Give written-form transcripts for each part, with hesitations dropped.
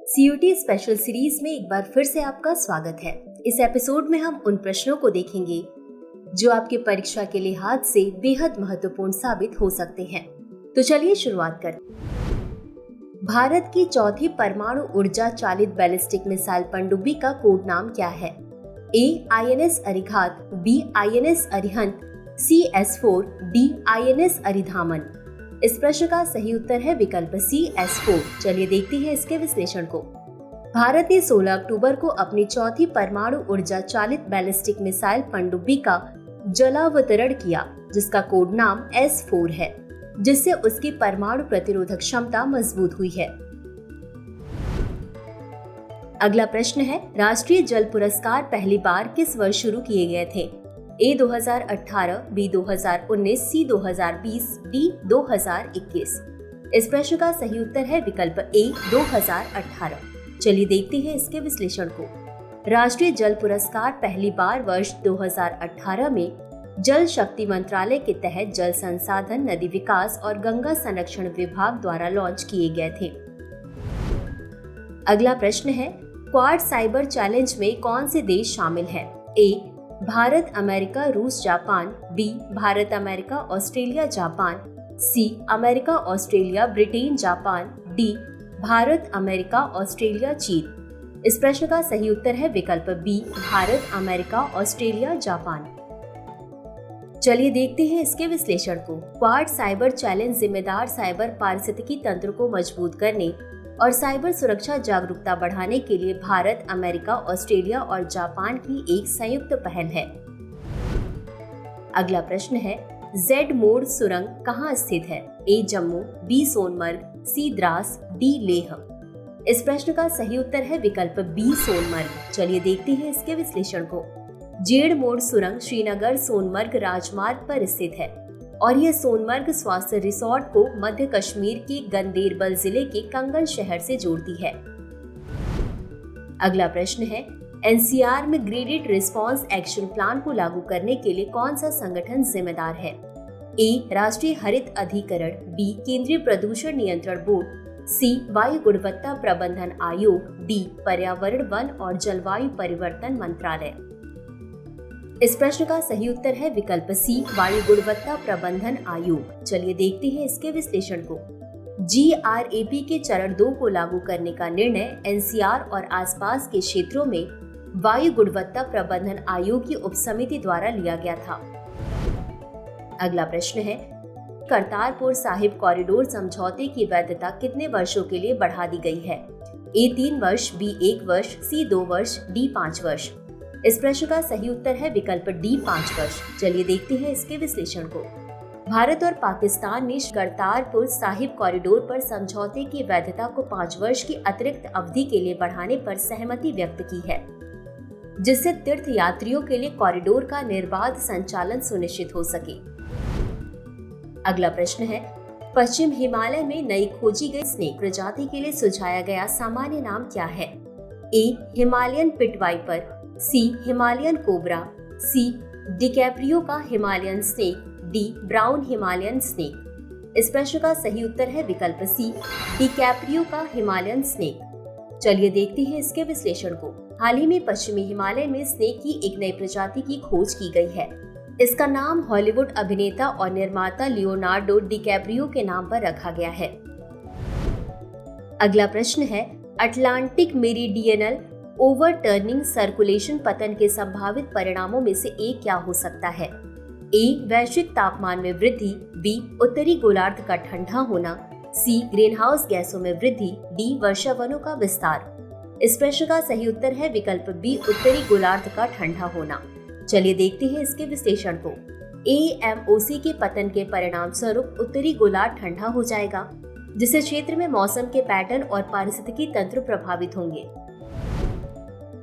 CUT special series में एक बार फिर से आपका स्वागत है। इस एपिसोड में हम उन प्रश्नों को देखेंगे जो आपके परीक्षा के लिहाज से बेहद महत्वपूर्ण साबित हो सकते हैं। तो चलिए शुरुआत करते हैं। भारत की चौथी परमाणु ऊर्जा चालित बैलिस्टिक मिसाइल पनडुब्बी का कोड नाम क्या है? A INS Arighat, B INS Arihant, CS4, D INS Aridhaman. इस प्रश्न का सही उत्तर है विकल्प CS4। चलिए देखते हैं इसके विश्लेषण को। भारत ने 16 अक्टूबर को अपनी चौथी परमाणु ऊर्जा चालित बैलिस्टिक मिसाइल पनडुब्बी का जलावतरण किया, जिसका कोड नाम S4 है, जिससे उसकी परमाणु प्रतिरोधक क्षमता मजबूत हुई है। अगला प्रश्न है, राष्ट्रीय जल पुरस्कार पहली बार किस वर्ष शुरू किए गए थे? ए 2018, बी 2019, सी 2020, डी 2021। इस प्रश्न का सही उत्तर है विकल्प ए 2018। चलिए देखते हैं इसके विश्लेषण को। राष्ट्रीय जल पुरस्कार पहली बार वर्ष 2018 में जल शक्ति मंत्रालय के तहत जल संसाधन, नदी विकास और गंगा संरक्षण विभाग द्वारा लॉन्च किए गए थे। अगला प्रश्न है, क्वाड साइबर चैलेंज में कौन से देश शामिल हैं? ए भारत, अमेरिका, रूस, Japan, B Bharat, America, Australia, Japan, C America, Australia, Britain, Japan, D Bharat, America, Australia, चीन। इस प्रश्न का सही उत्तर है विकल्प B Bharat, America, Australia, Japan. चलिए देखते हैं इसके विश्लेषण को। क्वाड साइबर चैलेंज जिम्मेदार साइबर पारिस्थितिकी तंत्र को मजबूत करने और साइबर सुरक्षा जागरूकता बढ़ाने के लिए भारत, अमेरिका, ऑस्ट्रेलिया और जापान की एक संयुक्त पहल है। अगला प्रश्न है, जेड मोड सुरंग कहाँ स्थित है? ए जम्मू, बी सोनमर्ग, सी द्रास, डी लेह। इस प्रश्न का सही उत्तर है विकल्प बी सोनमर्ग। चलिए देखते हैं इसके विश्लेषण को। जेड मोड सुरंग श्रीनगर सोनमर्ग राजमार्ग पर स्थित है और यह सोनमर्ग स्वास्थ्य रिसोर्ट को मध्य कश्मीर के गंदेरबल जिले के कंगन शहर से जोड़ती है। अगला प्रश्न है, NCR में ग्रेडेड रिस्पांस एक्शन प्लान को लागू करने के लिए कौन सा संगठन जिम्मेदार है? ए राष्ट्रीय हरित अधिकरण, बी केंद्रीय प्रदूषण नियंत्रण बोर्ड, सी वायु गुणवत्ता प्रबंधन आयोग, डी पर्यावरण, वन और जलवायु परिवर्तन मंत्रालय। इस प्रश्न का सही उत्तर है विकल्प सी वायु गुणवत्ता प्रबंधन आयोग। चलिए देखते हैं इसके विश्लेषण को। GRAP के चरण 2 को लागू करने का निर्णय NCR और आसपास के क्षेत्रों में वायु गुणवत्ता प्रबंधन आयोग की उपसमिति द्वारा लिया गया था। अगला प्रश्न है, करतारपुर साहिब कॉरिडोर समझौते की वैधता कितने वर्षों के लिए बढ़ा दी गई है? ए 3 वर्ष, बी 1 वर्ष, सी 2 वर्ष, डी 5 वर्ष। इस प्रश्न का सही उत्तर है विकल्प डी 5 वर्ष। चलिए देखते हैं इसके विश्लेषण को। भारत और पाकिस्तान ने करतारपुर साहिब कॉरिडोर पर समझौते की वैधता को 5 वर्ष की अतिरिक्त अवधि के लिए बढ़ाने पर सहमति व्यक्त की है, जिससे तीर्थ यात्रियों के लिए कॉरिडोर का निर्बाध संचालन सुनिश्चित हो सके। अगला प्रश्न है, पश्चिम हिमालय में नई खोजी गई स्नेक प्रजाति के लिए सुझाया गया सामान्य नाम क्या है? ए हिमालयन पिट वाइपर, सी हिमालयन कोबरा, सी डिकैप्रियो का Himalayan snake, D brown Himalayan snake. इस प्रश्न का सही उत्तर है विकल्प सी डिकैप्रियो का हिमालयन स्नेक। चलिए देखते हैं इसके विश्लेषण को। हाल ही में पश्चिमी हिमालय में स्नेक की एक नई प्रजाति की खोज की गई है। इसका नाम हॉलीवुड अभिनेता और निर्माता लियोनार्डो डिकैप्रियो के नाम पर रखा गया है। अगला प्रश्न है, अटलांटिक मेरिडियनल ओवरटर्निंग सर्कुलेशन पतन के संभावित परिणामों में से एक क्या हो सकता है? ए वैश्विक तापमान में वृद्धि, बी उत्तरी गोलार्ध का ठंडा होना, सी ग्रीन हाउस गैसों में वृद्धि, डी वर्षा वनों का विस्तार। इस प्रश्न का सही उत्तर है विकल्प बी उत्तरी गोलार्ध का ठंडा होना। चलिए देखते हैं इसके विश्लेषण को। AMOC के पतन के परिणाम स्वरूप उत्तरी गोलार्ध ठंडा हो जाएगा, जिससे क्षेत्र में मौसम के पैटर्न और पारिस्थितिकी तंत्र प्रभावित होंगे।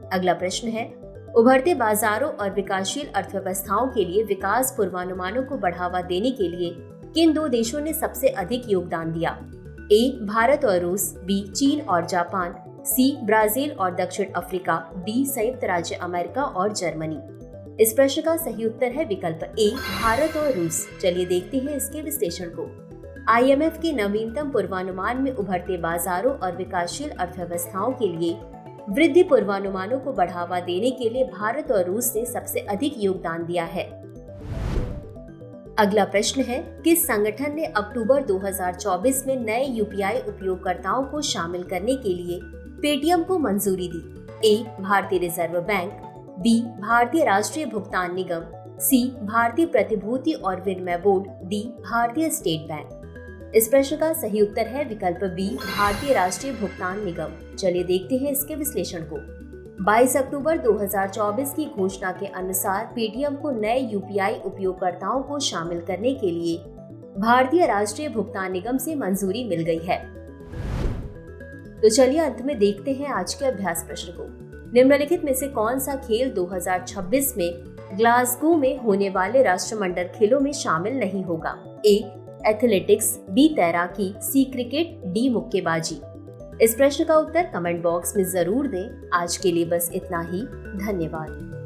अगला प्रश्न है, उभरते बाजारों और विकासशील अर्थव्यवस्थाओं के लिए विकास पूर्वानुमानों को बढ़ावा देने के लिए किन 2 देशों ने सबसे अधिक योगदान दिया? ए भारत और रूस, बी चीन और जापान, सी ब्राजील और दक्षिण अफ्रीका, डी संयुक्त राज्य अमेरिका और जर्मनी। इस प्रश्न का सही उत्तर है विकल्प ए भारत और रूस। चलिए देखते हैं इसके विश्लेषण को। IMF के नवीनतम पूर्वानुमान में उभरते बाजारों और विकासशील अर्थव्यवस्थाओं के लिए वृद्धि पूर्वानुमानों को बढ़ावा देने के लिए भारत और रूस ने सबसे अधिक योगदान दिया है। अगला प्रश्न है, किस संगठन ने अक्टूबर 2024 में नए UPI उपयोगकर्ताओं को शामिल करने के लिए पेटीएम को मंजूरी दी? A. भारतीय रिजर्व बैंक, B. भारतीय राष्ट्रीय भुगतान निगम, C. भारतीय प्रतिभूति और विनिमय बोर्ड, D. भारतीय स्टेट बैंक। इस प्रश्न का सही उत्तर है विकल्प B. भारतीय राष्ट्रीय भुगतान निगम। चलिए देखते हैं इसके विश्लेषण को। 22 अक्टूबर 2024 की घोषणा के अनुसार पेटीएम को नए UPI उपयोगकर्ताओं को शामिल करने के लिए भारतीय राष्ट्रीय भुगतान निगम से मंजूरी मिल गई है। तो चलिए अंत में देखते हैं आज के अभ्यास प्रश्न को। निम्नलिखित में से कौन सा खेल 2026 में ग्लासगो में होने वाले राष्ट्रमंडल खेलों में शामिल नहीं होगा? A. Athletics, B. तैराकी, C. Cricket, D. मुक्केबाजी। इस प्रश्न का उत्तर कमेंट बॉक्स में जरूर दें। आज के लिए बस इतना ही। धन्यवाद।